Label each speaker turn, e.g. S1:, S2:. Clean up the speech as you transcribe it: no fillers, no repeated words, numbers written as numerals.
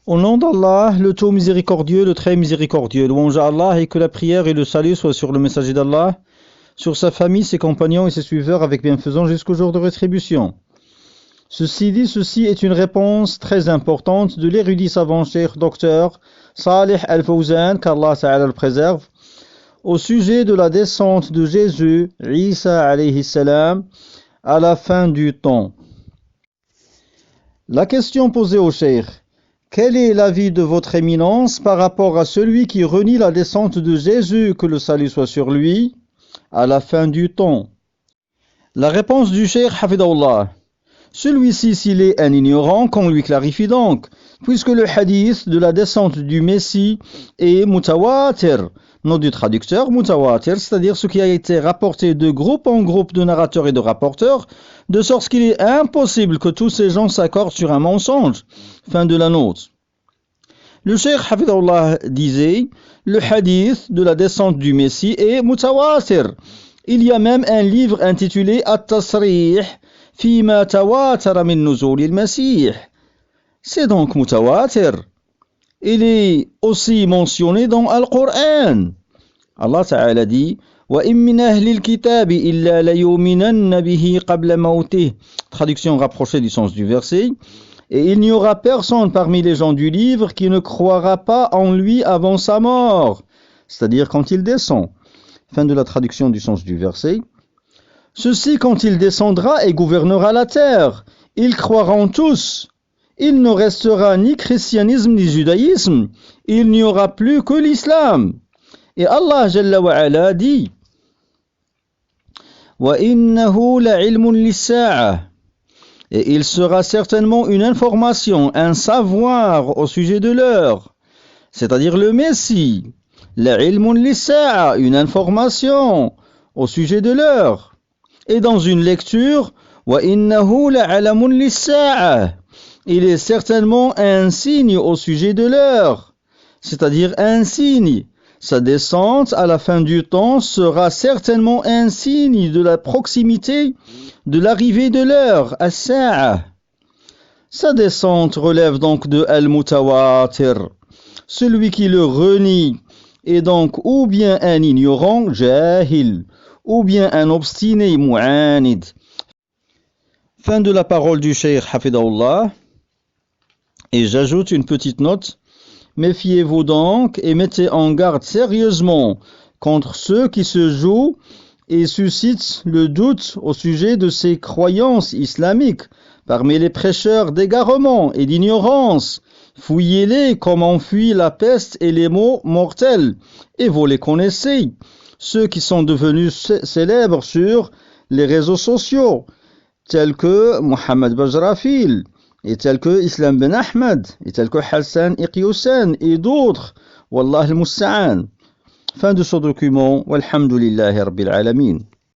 S1: Au nom d'Allah, le tout miséricordieux, le très miséricordieux, louange à Allah et que la prière et le salut soient sur le messager d'Allah, sur sa famille, ses compagnons et ses suiveurs avec bienfaisance jusqu'au jour de rétribution. Ceci est une réponse très importante de l'érudit savant Cheikh Dr Salih Al-Fawzan, qu'Allah Ta'ala le préserve, au sujet de la descente de Jésus, Isa alayhi salam, à la fin du temps. La question posée au Cheikh: quel est l'avis de votre éminence par rapport à celui qui renie la descente de Jésus, que le salut soit sur lui, à la fin du temps? La réponse du Cheikh Hafidahullah: celui-ci, s'il est un ignorant, qu'on lui clarifie donc, puisque le hadith de la descente du Messie est mutawatir, nom du traducteur, mutawatir, c'est-à-dire ce qui a été rapporté de groupe en groupe de narrateurs et de rapporteurs, de sorte qu'il est impossible que tous ces gens s'accordent sur un mensonge. Fin de la note. Le Cheikh Hafidahullah disait: le hadith de la descente du Messie est mutawatir. Il y a même un livre intitulé At-Tasrih Fima Tawatara min Nuzul al-Masih. C'est donc mutawatir. Il est aussi mentionné dans Al-Qur'an. Allah Ta'ala dit: Wa in min ahli al-kitabi illa layuminanna bihi qabla mawtih. Traduction rapprochée du sens du verset. Et il n'y aura personne parmi les gens du livre qui ne croira pas en lui avant sa mort, c'est-à-dire quand il descend. Fin de la traduction du sens du verset. Ceci quand il descendra et gouvernera la terre. Ils croiront tous. Il ne restera ni christianisme ni judaïsme. Il n'y aura plus que l'islam. Et Allah Jalla wa Ala dit: Wa innahu la'ilmun lis-sa'ah. Et il sera certainement une information, un savoir au sujet de l'heure, c'est-à-dire le Messie. La'ilmun lis-sa'ah, une information au sujet de l'heure. Et dans une lecture, wa innahu la'alamun lis-sa'ah, il est certainement un signe au sujet de l'heure, c'est-à-dire un signe. Sa descente à la fin du temps sera certainement un signe de la proximité de l'arrivée de l'heure, as-sa'ah. Sa descente relève donc de al-mutawatir. Celui qui le renie est donc ou bien un ignorant, jahil, ou bien un obstiné, mu'anid. Fin de la parole du Cheikh Hafidahullah. Et j'ajoute une petite note: méfiez-vous donc et mettez en garde sérieusement contre ceux qui se jouent et suscitent le doute au sujet de ces croyances islamiques parmi les prêcheurs d'égarement et d'ignorance. Fouillez-les comme on fuit la peste et les maux mortels, et vous les connaissez, ceux qui sont devenus célèbres sur les réseaux sociaux, tels que Mohamed Bajrafil, et tels que Islam Ben Ahmed, et tels que Hassan Iqiyoussen, et d'autres. Wallah al-Musta'an. Fin de ce document. Walhamdulillahi Rabbil Alamin.